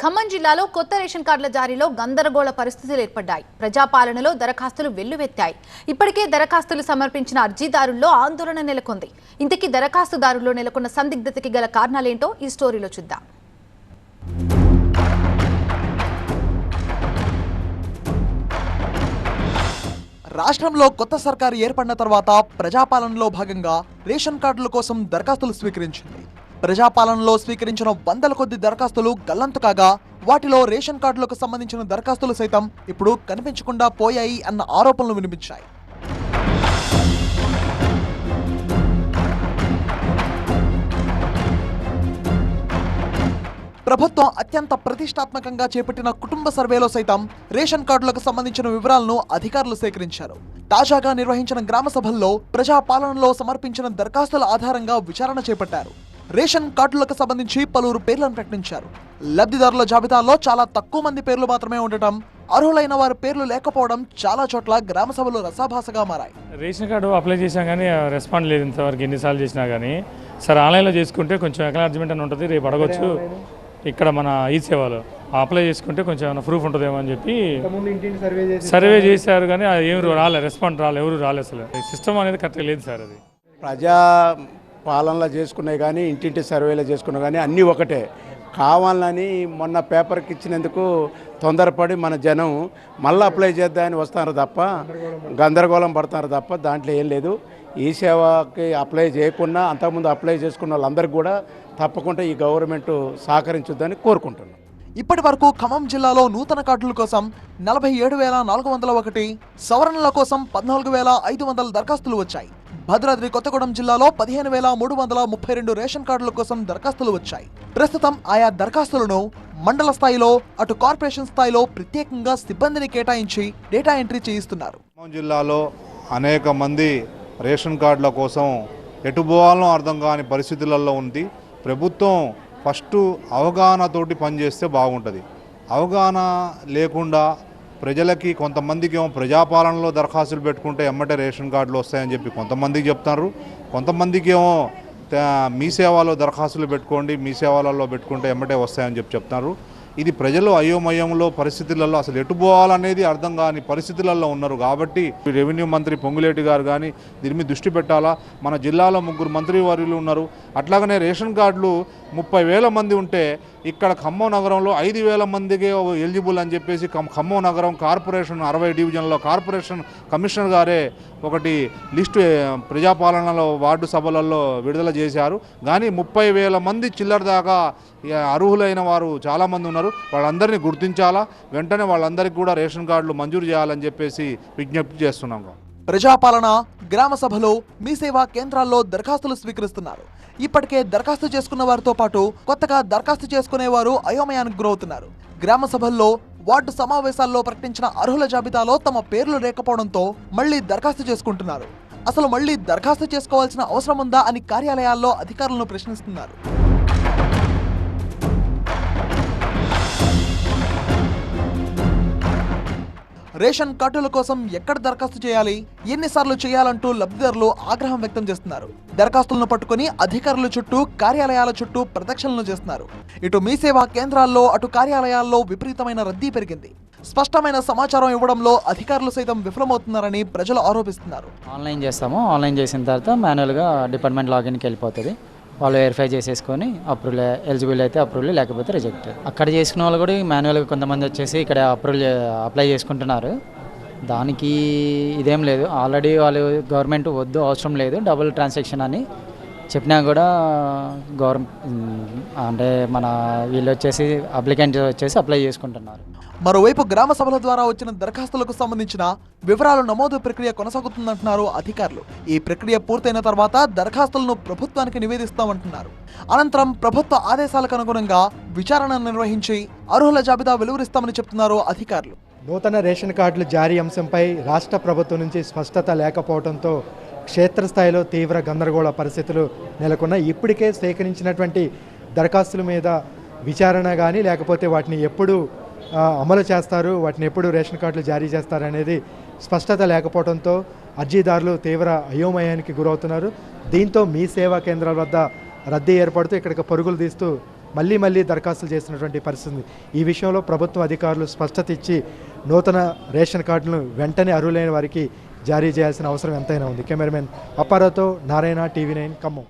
ఖమ్మం జిల్లాలో కొత్త రేషన్ కార్డుల జారీలో గందరగోళ పరిస్థితులు ఏర్పడ్డాయి. ప్రజాపాలనలో దరఖాస్తులు వెల్లువెత్తాయి. ఇప్పటికే దరఖాస్తులు సమర్పించిన అర్జీదారుల్లో ఆందోళన నెలకొంది. ఇంతకీ దరఖాస్తుదారుల్లో నెలకొన్న సందిగ్ధతకి గల కారణాలేంటో ఈ స్టోరీలో చూద్దాం. రాష్ట్రంలో కొత్త సర్కారు ఏర్పడిన తర్వాత ప్రజాపాలనలో భాగంగా రేషన్ కార్డుల కోసం దరఖాస్తులు స్వీకరించింది. ప్రజాపాలనలో స్వీకరించిన వందల కొద్ది దరఖాస్తులు గల్లంతు కాగా వాటిలో రేషన్ కార్డులకు సంబంధించిన దరఖాస్తులు సైతం ఇప్పుడు కనిపించకుండా పోయాయి అన్న ఆరోపణలు వినిపించాయి. ప్రభుత్వం అత్యంత ప్రతిష్టాత్మకంగా చేపట్టిన కుటుంబ సర్వేలో సైతం రేషన్ కార్డులకు సంబంధించిన వివరాలను అధికారులు సేకరించారు. తాజాగా నిర్వహించిన గ్రామ సభల్లో ప్రజాపాలనలో సమర్పించిన దరఖాస్తుల ఆధారంగా విచారణ చేపట్టారు. రేషన్ కార్డులకు సంబంధించి పలువురు పేర్లను ప్రకటించారు. లబ్ధిదారుల జాబితాలో చాలా తక్కువ మంది పేర్లు మాత్రమే ఉండటం, అర్హులైన వారి పేర్లు లేకపోవడం చాలా చోట్ల గ్రామ సభలు రసాభాసగా మారాయి. రేషన్ కార్డు అప్లై చేసాం కానీ రెస్పాండ్ లేదు. ఇంతవరకు ఎన్నిసార్లు చేసినా కానీ సరే ఆన్లైన్లో చేసుకుంటే కొంచెం అక్నాలెడ్జ్మెంట్ అని ఉంటుంది, రేపు అడగొచ్చు. ఇక్కడ మన ఈ సేవలో అప్లై చేసుకుంటే కొంచెం ఏమైనా ప్రూఫ్ ఉంటుందేమో అని చెప్పి సర్వే చేశారు కానీ అది ఏమి రాలే, రెస్పాండ్ రాలే, ఎవరు రాలేదు. అసలు సిస్టమ్ అనేది కరెక్ట్గా లేదు సార్. అది ప్రజా పాలనలో చేసుకున్నాయి కానీ ఇంటింటి సర్వేలో చేసుకున్నా కానీ అన్నీ ఒకటే. కావాలని మొన్న పేపర్కి ఇచ్చినందుకు తొందరపడి మన జనం మళ్ళీ అప్లై చేద్దామని వస్తున్నారు తప్ప గందరగోళం పడుతున్నారు తప్ప దాంట్లో ఏం లేదు. ఈ సేవకి అప్లై చేయకుండా అంతకుముందు అప్లై చేసుకున్న వాళ్ళందరికీ కూడా తప్పకుండా ఈ గవర్నమెంట్ సహకరించుద్దని కోరుకుంటున్నాం. ఇప్పటి వరకు ఖమ్మం జిల్లాలో నూతన కార్డుల కోసం 47,401, సవరణల కోసం 14,500 దరఖాస్తులు వచ్చాయి. భద్రాద్రి కొత్తగూడెం జిల్లాలో 15,332 రేషన్ కార్డుల కోసం దరఖాస్తులు వచ్చాయి. ప్రస్తుతం ఆయా దరఖాస్తులను మండల స్థాయిలో అటు కార్పొరేషన్ స్థాయిలో ప్రత్యేకంగా సిబ్బందిని కేటాయించి డేటా ఎంట్రీ చేయిస్తున్నారు. ఖమ్మం జిల్లాలో అనేక మంది రేషన్ కార్డుల కోసం ఎటు పోవాలో అర్థం కాని పరిస్థితులలో ఉంది. ప్రభుత్వం ఫస్ట్ అవగాహనతోటి పనిచేస్తే బాగుంటుంది. అవగాహన లేకుండా ప్రజలకి కొంతమందికి ఏమో ప్రజాపాలనలో దరఖాస్తులు పెట్టుకుంటే ఎమ్మటే రేషన్ కార్డులు వస్తాయని చెప్పి కొంతమందికి చెప్తున్నారు. కొంతమందికి ఏమో మీ సేవలో దరఖాస్తులు పెట్టుకోండి, మీ సేవలలో పెట్టుకుంటే ఎమ్మటే వస్తాయని చెప్తున్నారు. ఇది ప్రజలు అయోమయంలో పరిస్థితులలో అసలు ఎటు పోవాలనేది అర్థం కాని పరిస్థితులలో ఉన్నారు. కాబట్టి రెవెన్యూ మంత్రి పొంగులేటి గారు కానీ దీని మీద దృష్టి పెట్టాలా. మన జిల్లాలో 3 మంత్రివర్యులు ఉన్నారు. అట్లాగనే రేషన్ కార్డులు 30,000 మంది ఉంటే ఇక్కడ ఖమ్మం నగరంలో 5,000 మందికే ఎలిజిబుల్ అని చెప్పేసి ఖమ్మం నగరం కార్పొరేషన్ 60 డివిజన్లో కార్పొరేషన్ కమిషనర్ గారే ఒకటి లిస్టు ప్రజాపాలనలో వార్డు సభలలో విడుదల చేశారు. కానీ 30,000 మంది చిల్లర దాకా అర్హులైన వారు చాలామంది ఉన్నారు. వాళ్ళందరినీ గుర్తించాలా, వెంటనే వాళ్ళందరికీ కూడా రేషన్ కార్డులు మంజూరు చేయాలని చెప్పేసి విజ్ఞప్తి చేస్తున్నాం. ప్రజాపాలన గ్రామ సభలో మీ సేవా కేంద్రాల్లో దరఖాస్తులు స్వీకరిస్తున్నారు. ఇప్పటికే దరఖాస్తు చేసుకున్న వారితో పాటు కొత్తగా దరఖాస్తు చేసుకునేవారు అయోమయానికి గురవుతున్నారు. గ్రామ సభల్లో వార్డు సమావేశాల్లో ప్రకటించిన అర్హుల జాబితాలో తమ పేర్లు లేకపోవడంతో మళ్లీ దరఖాస్తు చేసుకుంటున్నారు. అసలు మళ్లీ దరఖాస్తు చేసుకోవాల్సిన అవసరం ఉందా అని కార్యాలయాల్లో అధికారులను ప్రశ్నిస్తున్నారు. రేషన్ కార్డుల కోసం ఎక్కడ దరఖాస్తు చేయాలి, ఎన్నిసార్లు చేయాలంటూ లబ్ధిదారులు ఆగ్రహం వ్యక్తం చేస్తున్నారు. దరఖాస్తులను పట్టుకుని అధికారుల చుట్టూ కార్యాలయాల చుట్టూ ప్రదక్షిణలు చేస్తున్నారు. ఇటు మీ సేవా కేంద్రాల్లో అటు కార్యాలయాల్లో విపరీతమైన రద్దీ పెరిగింది. స్పష్టమైన సమాచారం ఇవ్వడంలో అధికారులు సైతం విఫలమవుతున్నారని ప్రజలు ఆరోపిస్తున్నారు. ఆన్లైన్ చేస్తాము, ఆన్లైన్ చేసిన తర్వాత మాన్యువల్గా డిపార్ట్మెంట్ లాగిన్కి వెళ్ళిపోతుంది. వాళ్ళు వెరిఫై చేసేసుకొని అప్రూవల్ ఎలిజిబుల్ అయితే అప్రూవల్, లేకపోతే రిజెక్ట్. అక్కడ చేసుకున్న వాళ్ళు కూడా మాన్యువల్గా కొంతమంది వచ్చేసి ఇక్కడ అప్లై చేసుకుంటున్నారు. దానికి ఇదేం లేదు. ఆల్రెడీ వాళ్ళు గవర్నమెంట్ వద్దు, అవసరం లేదు డబుల్ ట్రాన్సాక్షన్ అని చెప్పినా కూడా అంటే మన వీళ్ళు వచ్చేసి అప్లికెంట్ వచ్చేసి అప్లై చేసుకుంటున్నారు. మరోవైపు గ్రామ సభల ద్వారా వచ్చిన దరఖాస్తులకు సంబంధించిన వివరాలు నమోదు ప్రక్రియ కొనసాగుతుందంటున్నారు అధికారులు. ఈ ప్రక్రియ పూర్తయిన తర్వాత దరఖాస్తులను ప్రభుత్వానికి నివేదిస్తామంటున్నారు. అనంతరం ప్రభుత్వ ఆదేశాలకు అనుగుణంగా విచారణ నిర్వహించి అర్హుల జాబితా వెలువరిస్తామని చెప్తున్నారు అధికారులు. నూతన రేషన్ కార్డుల జారీ అంశంపై రాష్ట్ర ప్రభుత్వం నుంచి స్పష్టత లేకపోవడంతో క్షేత్రస్థాయిలో తీవ్ర గందరగోళ పరిస్థితులు నెలకొన్నాయి. ఇప్పటికే సేకరించినటువంటి దరఖాస్తుల మీద విచారణ కానీ లేకపోతే వాటిని ఎప్పుడు అమలు చేస్తారు, వాటిని ఎప్పుడు రేషన్ కార్డులు జారీ చేస్తారు అనేది స్పష్టత లేకపోవడంతో అర్జీదారులు తీవ్ర అయోమయానికి గురవుతున్నారు. దీంతో మీ సేవా కేంద్రాల వద్ద రద్దీ ఏర్పడుతూ ఇక్కడికి పరుగులు తీస్తూ మళ్ళీ మళ్ళీ దరఖాస్తులు చేస్తున్నటువంటి పరిస్థితి. ఈ విషయంలో ప్రభుత్వ అధికారులు స్పష్టత ఇచ్చి నూతన రేషన్ కార్డులను వెంటనే అర్హులైన వారికి జారీ చేయాల్సిన అవసరం ఎంతైనా ఉంది. కెమెరామెన్ అప్పారావుతో నారాయణ, టీవీ 9 ఖమ్మం.